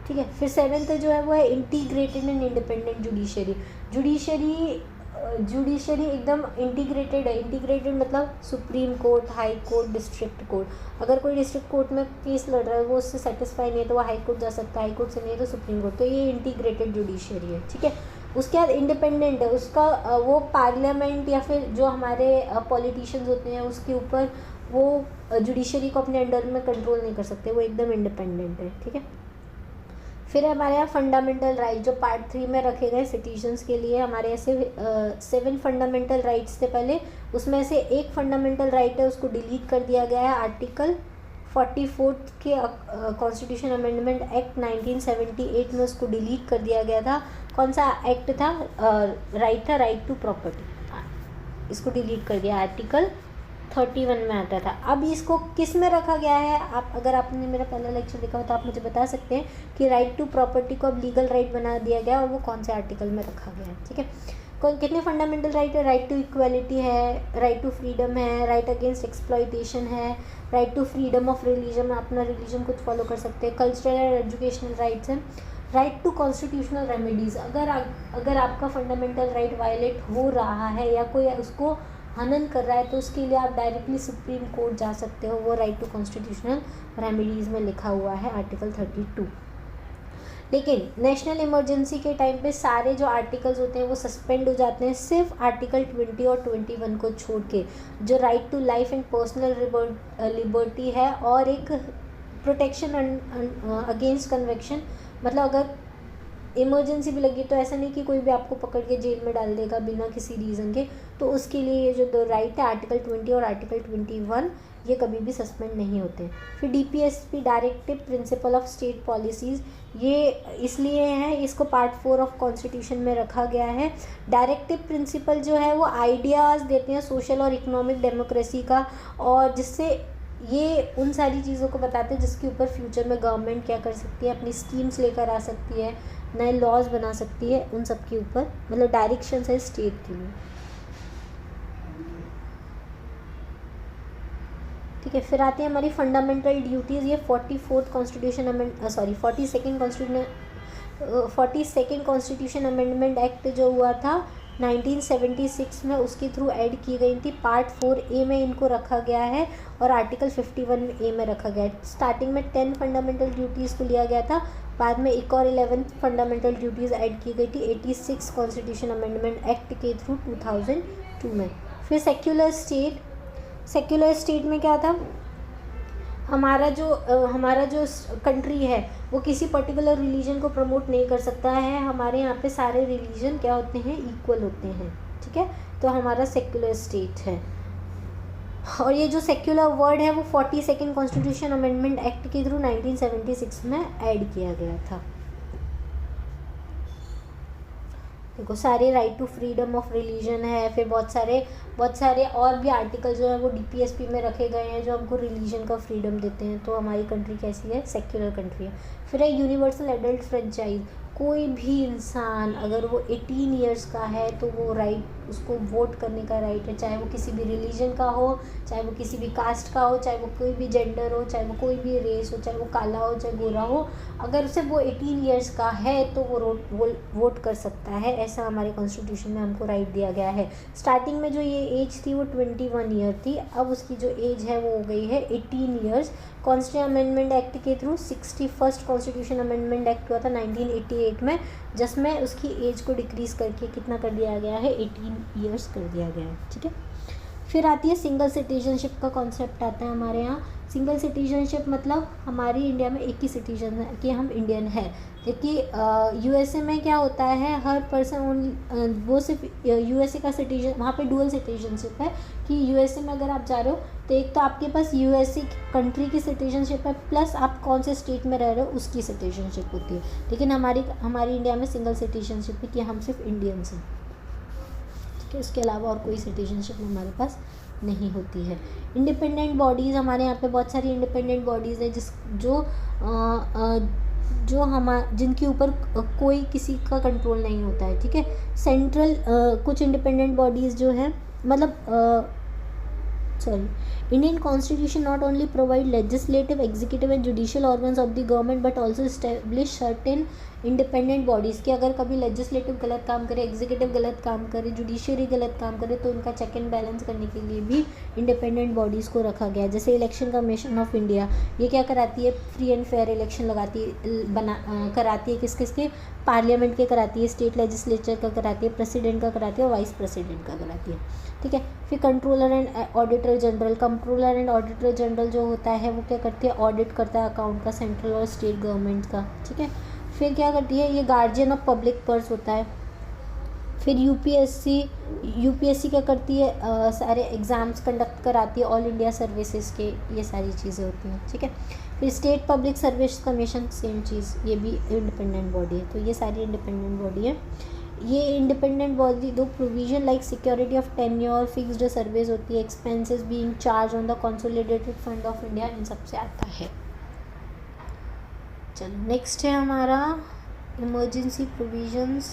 ठीक है। फिर 7th जो है वो है इंटीग्रेटेड एंड इंडिपेंडेंट जुडिशरी एकदम इंटीग्रेटेड है। इंटीग्रेटेड मतलब supreme court, high court, district court. अगर कोई डिस्ट्रिक्ट कोर्ट में केस लड़ रहा है, वो उससे सेटिस्फाई नहीं है तो वो हाई कोर्ट जा सकता है, हाई कोर्ट से नहीं है तो सुप्रीम कोर्ट। तो ये इंटीग्रेटेड जुडिशरी है, ठीक है। उसके बाद इंडिपेंडेंट है, उसका वो पार्लियामेंट या फिर जो हमारे पॉलिटिशियंस होते हैं उसके ऊपर वो जुडिशरी को अपने अंडर में कंट्रोल नहीं कर सकते, वो एकदम इंडिपेंडेंट है, ठीक है। फिर हमारे यहाँ फंडामेंटल राइट जो पार्ट 3 में रखे गए सिटीजन्स के लिए। हमारे ऐसे 7 फंडामेंटल राइट्स थे पहले, उसमें से एक फंडामेंटल राइट है उसको डिलीट कर दिया गया है। आर्टिकल 44 के कॉन्स्टिट्यूशन अमेंडमेंट एक्ट 1978 में उसको डिलीट कर दिया गया था। कौन सा एक्ट था, राइट था राइट टू प्रॉपर्टी, इसको डिलीट कर दिया, आर्टिकल 31 में आता था। अब इसको किस में रखा गया है, आप अगर आपने मेरा पहला लेक्चर देखा हो तो आप मुझे बता सकते हैं कि राइट टू प्रॉपर्टी को अब लीगल राइट बना दिया गया और वो कौन से आर्टिकल में रखा गया है, ठीक है। कितने फंडामेंटल राइट है? राइट टू इक्वालिटी है, राइट टू फ्रीडम है, राइट अगेंस्ट एक्सप्लॉइटेशन है, right to freedom of religion, अपना रिलीजन खुद फॉलो कर सकते हैं, कल्चरल एंड एजुकेशनल राइट्स हैं, राइट टू कॉन्स्टिट्यूशनल रेमेडीज़, अगर आपका फंडामेंटल राइट वायलेट हो रहा है या कोई उसको हनन कर रहा है तो उसके लिए आप डायरेक्टली सुप्रीम कोर्ट जा सकते हो, वो राइट टू कॉन्स्टिट्यूशनल रेमेडीज़ में लिखा हुआ है आर्टिकल 32। लेकिन नेशनल इमरजेंसी के टाइम पे सारे जो आर्टिकल्स होते हैं वो सस्पेंड हो जाते हैं, सिर्फ आर्टिकल 20 और 21 को छोड़ के, जो right to life and personal liberty है, और एक प्रोटेक्शन अगेंस्ट कन्वेक्शन, मतलब अगर इमरजेंसी भी लगी तो ऐसा नहीं कि कोई भी आपको पकड़ के जेल में डाल देगा बिना किसी रीज़न के, तो उसके लिए ये जो दो राइट है आर्टिकल 20 और आर्टिकल 21 ये कभी भी सस्पेंड नहीं होते। फिर DPSP directive principle of state policies, ये इसलिए है, इसको पार्ट 4 ऑफ कॉन्स्टिट्यूशन में रखा गया है। डायरेक्टिव प्रिंसिपल जो है वो आइडियाज़ देते हैं सोशल और इकोनॉमिक डेमोक्रेसी का, और जिससे ये उन सारी चीज़ों को बताते हैं जिसके ऊपर फ्यूचर में गवर्नमेंट क्या कर सकती है, अपनी स्कीम्स लेकर आ सकती है, नए लॉज बना सकती है, उन सब के ऊपर मतलब डायरेक्शन है स्टेट के लिए। ठीक है, फिर आती है हमारी फंडामेंटल ड्यूटीज़। ये 42nd कॉन्स्टिट्यूशन अमेंडमेंट एक्ट जो हुआ था 1976 में, उसके थ्रू ऐड की गई थी। पार्ट 4A में इनको रखा गया है और आर्टिकल 51A में रखा गया है। स्टार्टिंग में 10 फंडामेंटल ड्यूटीज़ को लिया गया था, बाद में एक और 11 फंडामेंटल ड्यूटीज़ ऐड की गई थी 86 कॉन्स्टिट्यूशन अमेंडमेंट एक्ट के थ्रू 2002 में। फिर सेक्युलर स्टेट में क्या था, हमारा जो कंट्री है वो किसी पर्टिकुलर रिलीजन को प्रमोट नहीं कर सकता है। हमारे यहाँ पे सारे रिलीजन क्या होते हैं, इक्वल होते हैं। ठीक है, तो हमारा सेक्युलर स्टेट है। और ये जो सेक्युलर वर्ड है वो 42nd कॉन्स्टिट्यूशन अमेंडमेंट एक्ट के थ्रू 1976 में ऐड किया गया था। देखो सारे right to freedom of religion है, फिर बहुत सारे और भी आर्टिकल जो है वो DPSP में रखे गए हैं जो हमको रिलीजन का फ्रीडम देते हैं। तो हमारी कंट्री कैसी है, सेक्युलर कंट्री है। फिर है यूनिवर्सल एडल्ट फ्रेंचाइज, कोई भी इंसान अगर वो 18 ईयर्स का है तो वो राइट, उसको वोट करने का राइट है, चाहे वो किसी भी रिलीजन का हो, चाहे वो किसी भी कास्ट का हो, चाहे वो कोई भी जेंडर हो, चाहे वो कोई भी रेस हो, चाहे वो काला हो चाहे गोरा हो, अगर उसे वो 18 ईयर्स का है तो वो वोट कर सकता है। ऐसा हमारे कॉन्स्टिट्यूशन में हमको राइट दिया गया है। स्टार्टिंग में जो ये एज थी वो 21 ईयर थी, अब उसकी जो एज है वो हो गई है 18 ईयर्स। कॉन्स्टिट्यूशन अमेंडमेंट एक्ट के through 61st constitution amendment act हुआ था 1988 में, जिसमें उसकी एज को डिक्रीज़ करके कितना कर दिया गया है, 18 ईयर्स कर दिया गया है। ठीक है, फिर आती है सिंगल सिटीजनशिप का कॉन्सेप्ट आता है हमारे यहाँ। सिंगल सिटीजनशिप मतलब हमारी इंडिया में एक ही सिटीजन है कि हम इंडियन है, जबकि USA में क्या होता है, हर पर्सन वो सिर्फ USA का सिटीजन, वहाँ पे डुअल सिटीजनशिप है कि USA में अगर आप जा रहे हो तो एक तो आपके पास USA कंट्री की सिटीजनशिप है, प्लस आप कौन से स्टेट में रह रहे हो उसकी सिटीजनशिप होती है। लेकिन हमारी इंडिया में सिंगल सिटीजनशिप है कि हम सिर्फ इंडियंस हैं। ठीक है, इसके अलावा और कोई सिटीजनशिप हमारे पास नहीं होती है। इंडिपेंडेंट बॉडीज़, हमारे यहाँ पे बहुत सारी इंडिपेंडेंट बॉडीज़ है जिनके ऊपर कोई किसी का कंट्रोल नहीं होता है। ठीक है, सेंट्रल कुछ इंडिपेंडेंट बॉडीज़ जो है मतलब Indian Constitution not only provide legislative, executive and judicial organs of the government but also establish certain independent bodies की अगर कभी लेजिस्लेटिव गलत काम करे, एग्जीक्यूटिव गलत काम करे, जुडिशियरी गलत काम करे तो उनका चेक एंड बैलेंस करने के लिए भी इंडिपेंडेंट बॉडीज़ को रखा गया है। जैसे इलेक्शन कमीशन ऑफ इंडिया, ये क्या कराती है, फ्री एंड फेयर इलेक्शन कराती है किस के, पार्लियामेंट के कराती है, स्टेट लेजिस्लेचर का कराती है, प्रेसिडेंट का कराती है और वाइस प्रेसिडेंट का कराती है। ठीक है, फिर कंट्रोलर एंड ऑडिटर जनरल जो होता है वो क्या करती है, ऑडिट करता है अकाउंट का सेंट्रल और स्टेट गवर्नमेंट का। ठीक है, फिर क्या करती है, ये गार्जियन ऑफ पब्लिक पर्स होता है। फिर यूपीएससी क्या करती है, सारे एग्ज़ाम्स कंडक्ट कराती है, ऑल इंडिया सर्विसेज के, ये सारी चीज़ें होती हैं। ठीक है, फिर state public service commission same चीज़, ये भी इंडिपेंडेंट बॉडी है। तो ये सारी इंडिपेंडेंट बॉडी है। ये इंडिपेंडेंट बॉडी दो provision like security of tenure, fixed service होती है, expenses being charge on the consolidated fund of India, इन सब से आता है। चलो नेक्स्ट है हमारा इमरजेंसी प्रोविजंस।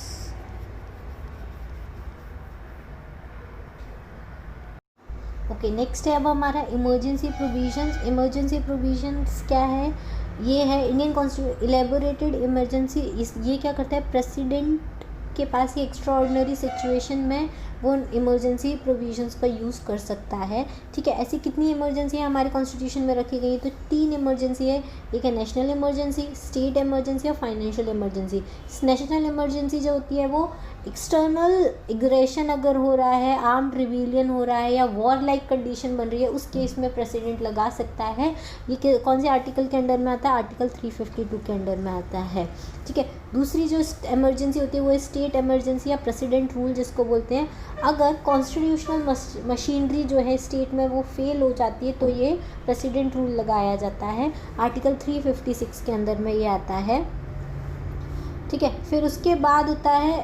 ओके, नेक्स्ट है अब हमारा इमरजेंसी प्रोविजंस। इमरजेंसी प्रोविजंस क्या है? ये है इंडियन कॉन्स्टिट्यूशन इलेबोरेटेड इमरजेंसी। ये क्या करता है? प्रेसिडेंट के पास ये एक्स्ट्रा ऑर्डिनरी सिचुएशन में वो इमरजेंसी प्रोविजंस का यूज़ कर सकता है। ठीक है, ऐसी कितनी इमरजेंसी है हमारे कॉन्स्टिट्यूशन में रखी गई? तो 3 इमरजेंसी है। एक है नेशनल इमरजेंसी, स्टेट इमरजेंसी और फाइनेंशियल इमरजेंसी। नेशनल इमरजेंसी जो होती है वो एक्सटर्नल एग्रेशन अगर हो रहा है, आर्म्ड रिविलियन हो रहा है या वॉर लाइक कंडीशन बन रही है, उस केस में प्रेसिडेंट लगा सकता है। ये कौन से आर्टिकल के अंडर में आता है? आर्टिकल 352 के अंडर में आता है। ठीक है, दूसरी जो इमरजेंसी होती है वो स्टेट इमरजेंसी या प्रेसिडेंट रूल जिसको बोलते हैं। अगर कॉन्स्टिट्यूशनल मशीनरी जो है स्टेट में वो फेल हो जाती है तो ये प्रेसिडेंट रूल लगाया जाता है। आर्टिकल 356 के अंदर में ये आता है। ठीक है, फिर उसके बाद होता है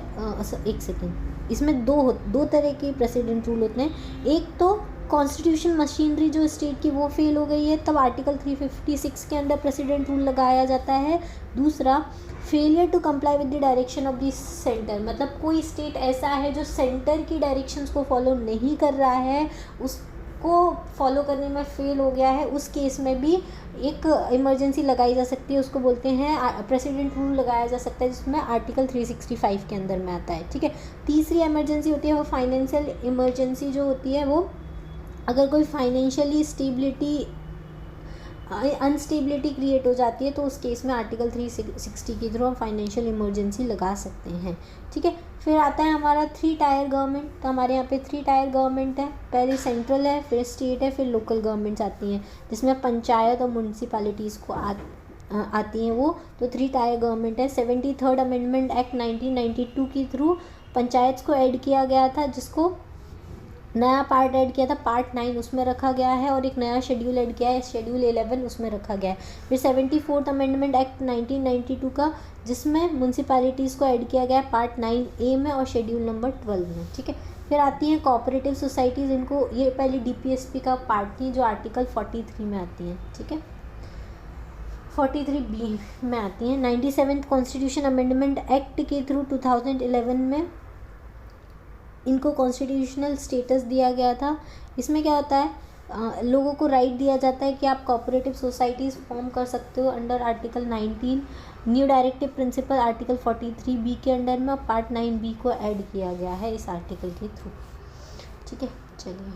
एक सेकेंड, इसमें दो तरह के प्रेसिडेंट रूल होते हैं। एक तो कॉन्स्टिट्यूशन मशीनरी जो स्टेट की वो फेल हो गई है, तब आर्टिकल 356 के अंडर प्रेसिडेंट रूल लगाया जाता है। दूसरा, failure to comply with the direction of the centre, मतलब कोई स्टेट ऐसा है जो सेंटर की डायरेक्शंस को फॉलो नहीं कर रहा है, उसको फॉलो करने में फेल हो गया है, उस केस में भी एक इमरजेंसी लगाई जा सकती है। उसको बोलते हैं प्रेसिडेंट रूल लगाया जा सकता है, जिसमें आर्टिकल 365 के अंदर में आता है। ठीक है, तीसरी इमरजेंसी होती है वो फाइनेंशियल इमरजेंसी जो होती है वो अगर कोई फाइनेंशियली अनस्टेबिलिटी क्रिएट हो जाती है तो उस केस में आर्टिकल 360 के थ्रू हम फाइनेंशियल इमरजेंसी लगा सकते हैं। ठीक है, फिर आता है हमारा 3 टायर गवर्नमेंट। तो हमारे यहाँ पे 3 टायर गवर्नमेंट है, पहले सेंट्रल है, फिर स्टेट है, फिर लोकल गवर्नमेंट्स आती हैं, जिसमें पंचायत और म्यूनसिपैलिटीज़ को आती हैं वो। तो 3 टायर गवर्नमेंट है। 73rd अमेंडमेंट एक्ट 1992 के थ्रू पंचायत को ऐड किया गया था, जिसको नया पार्ट ऐड किया था, पार्ट 9 उसमें रखा गया है, और एक नया शेड्यूल ऐड किया है, शेड्यूल 11 उसमें रखा गया है। फिर 74th अमेंडमेंट एक्ट 1992 का, जिसमें म्यूनसिपैलिटीज़ को ऐड किया गया है पार्ट 9A में और शेड्यूल नंबर 12 में। ठीक है, फिर आती हैं कोऑपरेटिव सोसाइटीज़। इनको ये पहले DPSP का पार्ट थी जो आर्टिकल 43 में आती हैं। ठीक है, 43B में आती हैं। 97th कॉन्स्टिट्यूशन अमेंडमेंट एक्ट के थ्रू 2011 में इनको कॉन्स्टिट्यूशनल स्टेटस दिया गया था। इसमें क्या होता है, लोगों को राइट दिया जाता है कि आप कोऑपरेटिव सोसाइटीज़ फॉर्म कर सकते हो under article 19। New directive principle article 43B के अंडर में, और पार्ट 9B को ऐड किया गया है इस आर्टिकल के थ्रू। ठीक है, चलिए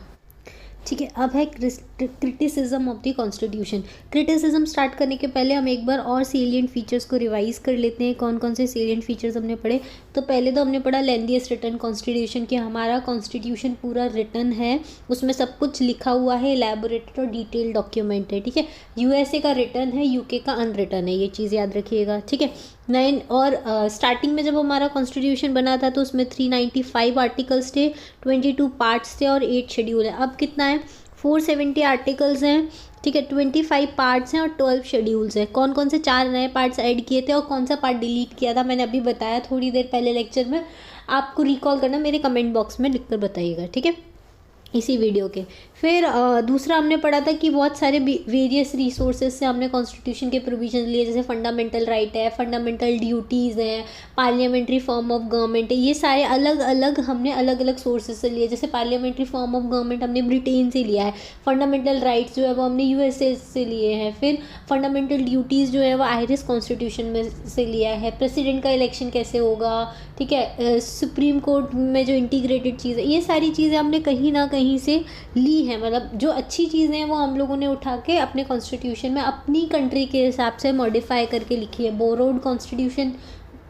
ठीक है, अब है criticism of the constitution. Criticism start करने के पहले हम एक बार और सेलिएंट फीचर्स को रिवाइज कर लेते हैं। कौन कौन से सेलिएंट फीचर्स हमने पढ़े? तो पहले तो हमने पढ़ा लेंथीएस्ट रिटन कॉन्स्टिट्यूशन, कि हमारा कॉन्स्टिट्यूशन पूरा रिटन है, उसमें सब कुछ लिखा हुआ है, एलैबोरेटेड और डिटेल डॉक्यूमेंट है। ठीक है, USA का रिटन है, UK का अनरिटन है, ये चीज़ याद रखिएगा। ठीक है, 9 और स्टार्टिंग में जब हमारा कॉन्स्टिट्यूशन बना था तो उसमें 395 आर्टिकल्स थे, 22 पार्ट्स थे और 8 शेड्यूल है। अब कितना है? 470 आर्टिकल्स हैं। ठीक है, 25 पार्ट्स हैं और 12 शेड्यूल्स हैं। कौन कौन से 4 नए पार्ट्स ऐड किए थे और कौन सा पार्ट डिलीट किया था, मैंने अभी बताया थोड़ी देर पहले लेक्चर में। आपको रिकॉल करना, मेरे कमेंट बॉक्स में लिखकर बताइएगा। ठीक है, इसी वीडियो के। फिर दूसरा हमने पढ़ा था कि बहुत सारे वेरियस रिसोर्सेज से हमने कॉन्स्टिट्यूशन के प्रोविजन लिए, जैसे फंडामेंटल राइट है, फंडामेंटल ड्यूटीज़ हैं, पार्लियामेंट्री फॉर्म ऑफ गवर्नमेंट है, ये सारे अलग अलग हमने अलग अलग सोर्सेज से लिए। जैसे पार्लियामेंट्री फॉर्म ऑफ गवर्नमेंट हमने ब्रिटेन से लिया है, फंडामेंटल राइट्स जो है वो हमने USA से लिए हैं, फिर फंडामेंटल ड्यूटीज़ जो है वो आयरिश कॉन्स्टिट्यूशन में से लिया है, प्रेसिडेंट का इलेक्शन कैसे होगा, ठीक है, सुप्रीम कोर्ट में जो इंटीग्रेटेड चीज़ है, ये सारी चीज़ें हमने कहीं ना कहीं से ली है। मतलब जो अच्छी चीज़ें हैं वो हम लोगों ने उठा के अपने कॉन्स्टिट्यूशन में अपनी कंट्री के हिसाब से मॉडिफाई करके लिखी है। बोरोड कॉन्स्टिट्यूशन,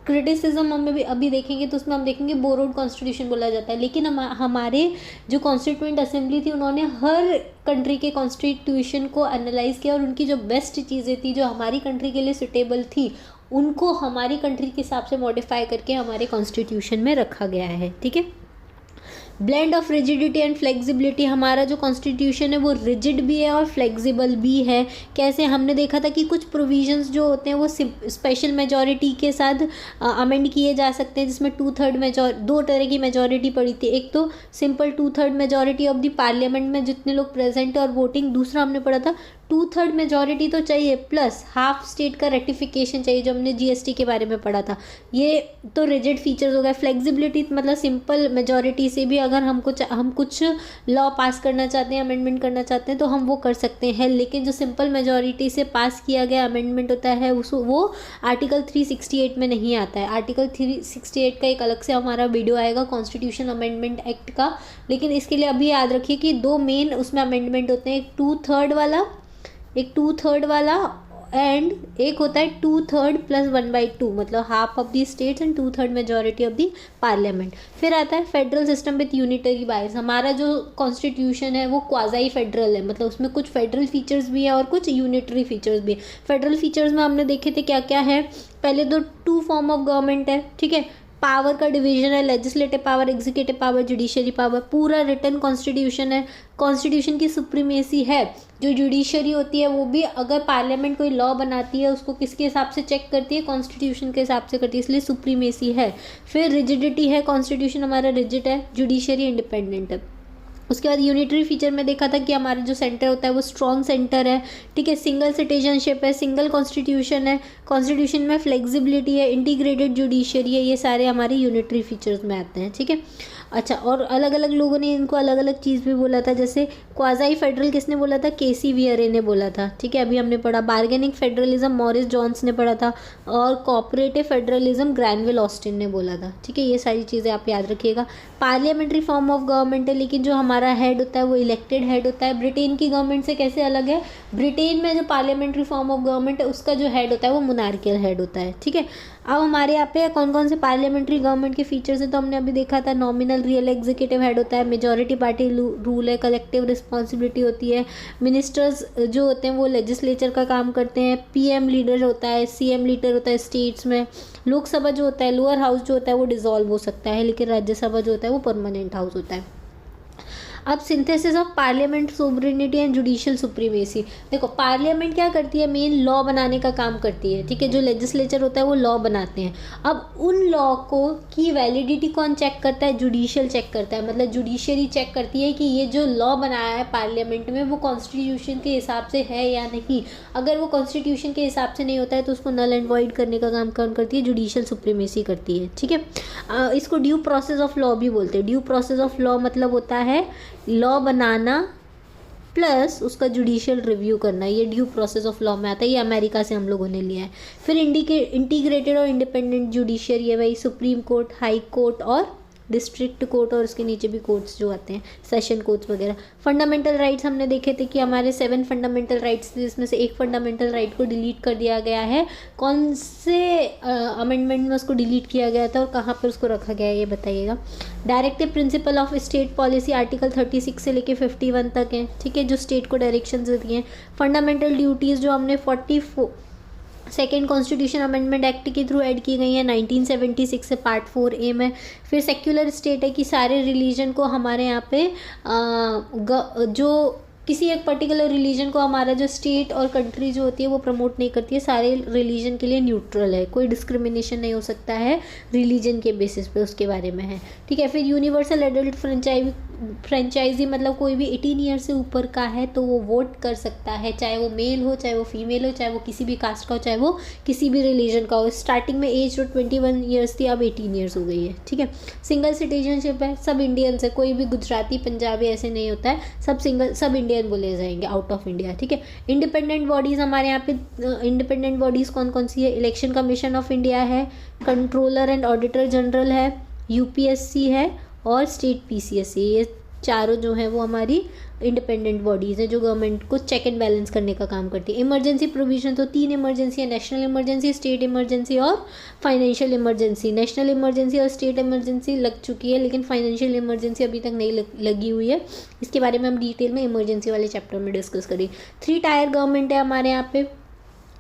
क्रिटिसिज्म हमें भी अभी देखेंगे तो उसमें हम देखेंगे बोरोड कॉन्स्टिट्यूशन बोला जाता है, लेकिन हमारे जो कॉन्स्टिट्यूएंट असेंबली थी उन्होंने हर कंट्री के कॉन्स्टिट्यूशन को एनालाइज किया और उनकी जो बेस्ट चीज़ें थी जो हमारी कंट्री के लिए सुटेबल थी उनको हमारी कंट्री के हिसाब से मॉडिफाई करके हमारे कॉन्स्टिट्यूशन में रखा गया है। ठीक है, blend of rigidity and flexibility, हमारा जो कॉन्स्टिट्यूशन है वो रिजिड भी है और फ्लेक्सिबल भी है। कैसे? हमने देखा था कि कुछ प्रोविजंस जो होते हैं वो स्पेशल मेजॉरिटी के साथ अमेंड किए जा सकते हैं, जिसमें 2/3 दो तरह की मेजॉरिटी पड़ी थी। एक तो simple 2/3 majority of the parliament में जितने लोग प्रेजेंट है और वोटिंग, दूसरा हमने पढ़ा था 2/3 मेजॉरिटी तो चाहिए, प्लस हाफ स्टेट का रेक्टिफिकेशन चाहिए, जो हमने जीएसटी के बारे में पढ़ा था। ये तो रिजिड फीचर्स हो गए। फ्लेक्सिबिलिटी मतलब सिंपल मेजॉरिटी से भी अगर हम कुछ लॉ पास करना चाहते हैं, अमेंडमेंट करना चाहते हैं, तो हम वो कर सकते हैं। लेकिन जो सिंपल मेजॉरिटी से पास किया गया अमेंडमेंट होता है वो आर्टिकल 368 में नहीं आता है। आर्टिकल 368 का एक अलग से हमारा वीडियो आएगा कॉन्स्टिट्यूशन अमेंडमेंट एक्ट का। लेकिन इसके लिए अभी याद रखिए कि 2 मेन उसमें अमेंडमेंट होते हैं, एक 2/3 वाला एंड एक होता है 2/3 + 1/2, मतलब half of the states and 2/3 majority of the parliament. फिर आता है फेडरल सिस्टम विथ यूनिटरी बायस। हमारा जो कॉन्स्टिट्यूशन है वो क्वाज़ाई फेडरल है, मतलब उसमें कुछ फेडरल फीचर्स भी है और कुछ यूनिटरी फीचर्स भी है। फेडरल फीचर्स में हमने देखे थे क्या क्या है। पहले तो 2 फॉर्म ऑफ गवर्नमेंट है, ठीक है। पावर का डिवीजन है, legislative power, executive power, judiciary power. पूरा रिटर्न कॉन्स्टिट्यूशन है, कॉन्स्टिट्यूशन की सुप्रीमेसी है। जो जुडिशरी होती है वो भी अगर पार्लियामेंट कोई लॉ बनाती है उसको किसके हिसाब से चेक करती है, कॉन्स्टिट्यूशन के हिसाब से करती है, इसलिए सुप्रीमेसी है। फिर रिजिडिटी है, कॉन्स्टिट्यूशन हमारा रिजिड है, जुडिशरी इंडिपेंडेंट है। उसके बाद यूनिटरी फीचर में देखा था कि हमारा जो सेंटर होता है वो स्ट्रॉन्ग सेंटर है, ठीक है। सिंगल सिटीजनशिप है, सिंगल कॉन्स्टिट्यूशन है, कॉन्स्टिट्यूशन में फ्लेक्सिबिलिटी है, इंटीग्रेटेड जुडिशरी है। ये सारे हमारे यूनिटरी फीचर्स में आते हैं, ठीक है। अच्छा, और अलग अलग लोगों ने इनको अलग अलग चीज़ भी बोला था, जैसे क्वाज़ाई फेडरल किसने बोला था, केसी वियरे ने बोला था, ठीक है। अभी हमने पढ़ा बार्गेनिंग फेडरलिज्म मॉरिस जॉन्स ने पढ़ा था, और कोऑपरेटिव फेडरलिज्म ग्रैनविल ऑस्टिन ने बोला था, ठीक है। ये सारी चीज़ें आप याद रखिएगा। पार्लियामेंट्री फॉर्म ऑफ गवर्नमेंट है, लेकिन जो हमारा हेड होता है वो इलेक्टेड हेड होता है। ब्रिटेन की गवर्नमेंट से कैसे अलग है, ब्रिटेन में जो पार्लियामेंट्री फॉर्म ऑफ गवर्नमेंट है उसका जो हेड होता है वो मोनार्कियल हेड होता है, ठीक है। अब हमारे यहाँ पे कौन कौन से पार्लियामेंट्री गवर्नमेंट के फीचर्स हैं, तो हमने अभी देखा था नॉमिनल रियल एग्जीक्यूटिव हेड होता है, मेजॉरिटी पार्टी रूल है, कलेक्टिव रिस्पॉन्सिबिलिटी होती है, मिनिस्टर्स जो होते हैं वो लेजिस्लेचर का काम करते हैं, पीएम लीडर होता है, सीएम लीडर होता है स्टेट्स में। लोकसभा जो होता है, लोअर हाउस जो होता है वो डिसॉल्व हो सकता है, लेकिन राज्यसभा जो होता है वो परमानेंट हाउस होता है। अब synthesis of parliament sovereignty and judicial supremacy. देखो पार्लियामेंट क्या करती है, मेन लॉ बनाने का काम करती है, ठीक है। जो लेजिस्लेचर होता है वो लॉ बनाते हैं। अब उन लॉ को की वैलिडिटी कौन चेक करता है, जुडिशियल चेक करता है, मतलब जुडिशरी चेक करती है कि ये जो लॉ बनाया है पार्लियामेंट में वो कॉन्स्टिट्यूशन के हिसाब से है या नहीं। अगर वो कॉन्स्टिट्यूशन के हिसाब से नहीं होता है तो उसको नल एंड वॉइड करने का काम कौन करती है, जुडिशियल सुप्रीमेसी करती है, ठीक है। इसको ड्यू प्रोसेस ऑफ लॉ भी बोलते हैं। ड्यू प्रोसेस ऑफ लॉ मतलब होता है लॉ बनाना प्लस उसका जुडिशियल रिव्यू करना, ये ड्यू प्रोसेस ऑफ लॉ में आता है। ये अमेरिका से हम लोगों ने लिया है। फिर इंटीग्रेटेड और इंडिपेंडेंट जुडिशरी है भाई, सुप्रीम कोर्ट, हाई कोर्ट और डिस्ट्रिक्ट कोर्ट, और उसके नीचे भी कोर्ट्स जो आते हैं, सेशन कोर्ट्स वगैरह। फंडामेंटल राइट्स हमने देखे थे कि हमारे 7 फंडामेंटल राइट्स थे, जिसमें से एक फंडामेंटल राइट को डिलीट कर दिया गया है। कौन से अमेंडमेंट में उसको डिलीट किया गया था और कहाँ पर उसको रखा गया है ये बताइएगा। Directive principle of state policy article 36 से लेके 51 तक है, ठीक है, जो स्टेट को डायरेक्शंस देती हैं। फंडामेंटल ड्यूटीज़ जो हमने 44 सेकेंड कॉन्स्टिट्यूशन अमेंडमेंट एक्ट के थ्रू ऐड की गई है 1976 से, पार्ट 4A में। फिर सेक्युलर स्टेट है कि सारे रिलीजन को हमारे यहाँ पे जो किसी एक पर्टिकुलर रिलीजन को हमारा जो स्टेट और कंट्री जो होती है वो प्रमोट नहीं करती है, सारे रिलीजन के लिए न्यूट्रल है, कोई डिस्क्रिमिनेशन नहीं हो सकता है रिलीजन के बेसिस पे, उसके बारे में है, ठीक है। फिर यूनिवर्सल एडल्ट फ्रेंचाइजी मतलब कोई भी 18 ईयर से ऊपर का है तो वो वोट कर सकता है, चाहे वो मेल हो, चाहे वो फीमेल हो, चाहे वो किसी भी कास्ट का हो, चाहे वो किसी भी रिलीजन का हो। स्टार्टिंग में एज जो 21 ईयर्स थी अब 18 ईयर्स हो गई है, ठीक है। सिंगल सिटीजनशिप है, सब इंडियंस है, कोई भी गुजराती पंजाबी ऐसे नहीं होता है, सब इंडियन बोले जाएंगे आउट ऑफ इंडिया, ठीक है। इंडिपेंडेंट बॉडीज़ हमारे यहाँ पे इंडिपेंडेंट बॉडीज़ कौन कौन सी है, इलेक्शन कमीशन ऑफ इंडिया है, कंट्रोलर एंड ऑडिटर जनरल है, यूपीएससी है और स्टेट पीसीएससी। ये चारों जो है वो हमारी इंडिपेंडेंट बॉडीज़ हैं जो गवर्नमेंट को चेक एंड बैलेंस करने का काम करती है। इमरजेंसी प्रोविजन तो 3 इमरजेंसी है, नेशनल इमरजेंसी, स्टेट इमरजेंसी और फाइनेंशियल इमरजेंसी। नेशनल इमरजेंसी और स्टेट इमरजेंसी लग चुकी है, लेकिन फाइनेंशियल इमरजेंसी अभी तक नहीं लगी हुई है। इसके बारे में हम डिटेल में इमरजेंसी वाले चैप्टर में डिस्कस करें। 3 टायर गवर्नमेंट है हमारे यहाँ पे,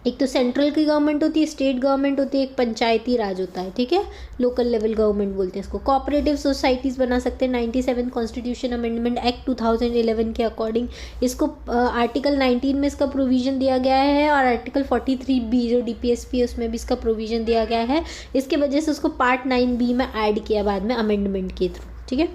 एक तो सेंट्रल की गवर्नमेंट होती है, स्टेट गवर्नमेंट होती है, एक पंचायती राज होता है, ठीक है, लोकल लेवल गवर्नमेंट बोलते हैं इसको। कोऑपरेटिव सोसाइटीज़ बना सकते हैं 97 कॉन्स्टिट्यूशन अमेंडमेंट एक्ट 2011 के अकॉर्डिंग। इसको आर्टिकल 19 में इसका प्रोविज़न दिया गया है और आर्टिकल 43B जो DPSP है उसमें भी इसका प्रोविज़न दिया गया है। इसके वजह से उसको पार्ट 9B में ऐड किया बाद में अमेंडमेंट के थ्रू, ठीक है।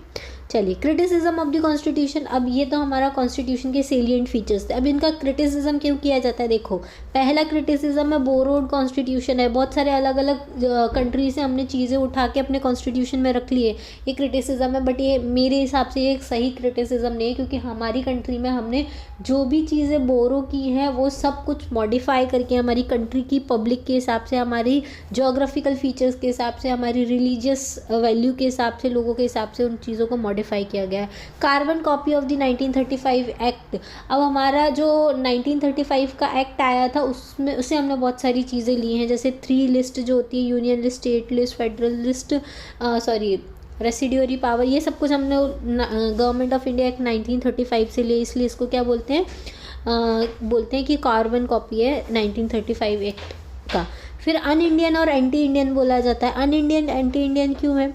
चलिए, क्रिटिसिज्म ऑफ द कॉन्स्टिट्यूशन। अब ये तो हमारा कॉन्स्टिट्यूशन के सेलिएंट फीचर्स थे। अब इनका क्रिटिसिज्म क्यों किया जाता है, देखो पहला क्रिटिसिज्म है बोरोड कॉन्स्टिट्यूशन है, बहुत सारे अलग अलग कंट्री से हमने चीज़ें उठा के अपने कॉन्स्टिट्यूशन में रख लिए, ये क्रिटिसिज्म है। बट ये मेरे हिसाब से ये एक सही क्रिटिसिज्म नहीं है, क्योंकि हमारी कंट्री में हमने जो भी चीज़ें बोरो की हैं वो सब कुछ मॉडिफाई करके हमारी कंट्री की पब्लिक के हिसाब से, हमारी जोग्राफिकल फीचर्स के हिसाब से, हमारी रिलीजियस वैल्यू के हिसाब से, लोगों के हिसाब से उन चीज़ों को मॉडिफाई किया गया है। Carbon copy of the 1935 act. अब हमारा जो 1935 का एक्ट आया था उसमें उससे हमने बहुत सारी चीज़ें ली हैं, जैसे 3 लिस्ट जो होती है, union list, state list, federal list, residuary power, ये सब कुछ हमने गवर्नमेंट ऑफ इंडिया एक्ट 1935 से लिए, इसलिए इसको क्या बोलते हैं, बोलते हैं कि कार्बन कॉपी है 1935 एक्ट का। फिर अन इंडियन और एंटी इंडियन बोला जाता है। अन इंडियन एंटी इंडियन क्यों है,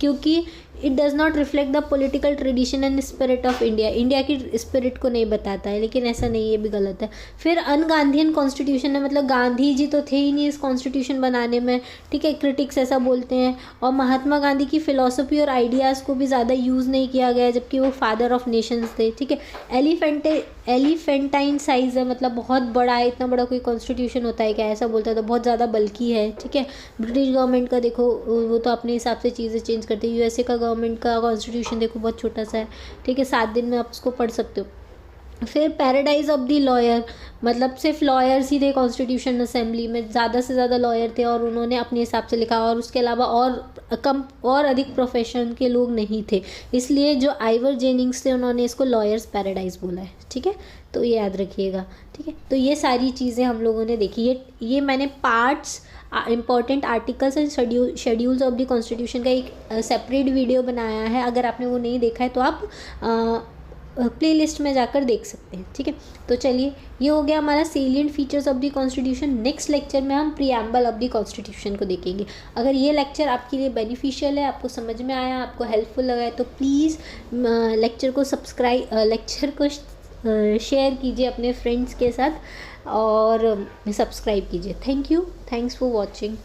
क्योंकि it does not reflect the political tradition and spirit of India, India की स्पिरिट को नहीं बताता है, लेकिन ऐसा नहीं, ये भी गलत है। फिर अन गांधीयन कॉन्स्टिट्यूशन है, मतलब गांधी जी तो थे ही नहीं इस कॉन्स्टिट्यूशन बनाने में, ठीक है, क्रिटिक्स ऐसा बोलते हैं। और महात्मा गांधी की फ़िलॉसफी और आइडियाज़ को भी ज़्यादा यूज़ नहीं किया गया, जबकि वो फादर ऑफ नेशंस थे, ठीक है। एलिफेंटाइन साइज़ है, मतलब बहुत बड़ा है, इतना बड़ा कोई कॉन्स्टिट्यूशन होता है क्या, ऐसा बोलता था, बहुत ज़्यादा बल्कि है, ठीक है। ब्रिटिश गवर्नमेंट का देखो, वो तो अपने हिसाब से चीज़ें चेंज करते हैं। यूएसए का गवर्नमेंट का कॉन्स्टिट्यूशन देखो बहुत छोटा सा है, ठीक है, 7 दिन में आप उसको पढ़ सकते हो। फिर पैराडाइज ऑफ द लॉयर, मतलब सिर्फ लॉयर्स ही थे कॉन्स्टिट्यूशन असेंबली में, ज़्यादा से ज़्यादा लॉयर थे और उन्होंने अपने हिसाब से लिखा, और उसके अलावा और अधिक प्रोफेशन के लोग नहीं थे, इसलिए जो आइवर जेनिंग्स थे उन्होंने इसको लॉयर्स पैराडाइज बोला है, ठीक है, तो ये याद रखिएगा, ठीक है। तो ये सारी चीज़ें हम लोगों ने देखी, ये मैंने parts, important articles and schedules of the constitution का एक सेपरेट वीडियो बनाया है, अगर आपने वो नहीं देखा है तो आप प्लेलिस्ट में जाकर देख सकते हैं, ठीक है। तो चलिए, ये हो गया हमारा salient features of the constitution. Next lecture में हम प्रीएम्बल ऑफ द कॉन्स्टिट्यूशन को देखेंगे। अगर ये लेक्चर आपके लिए बेनिफिशियल है, आपको समझ में आया, आपको हेल्पफुल लगा है, तो प्लीज़ लेक्चर को शेयर कीजिए अपने फ्रेंड्स के साथ और सब्सक्राइब कीजिए। Thanks for watching.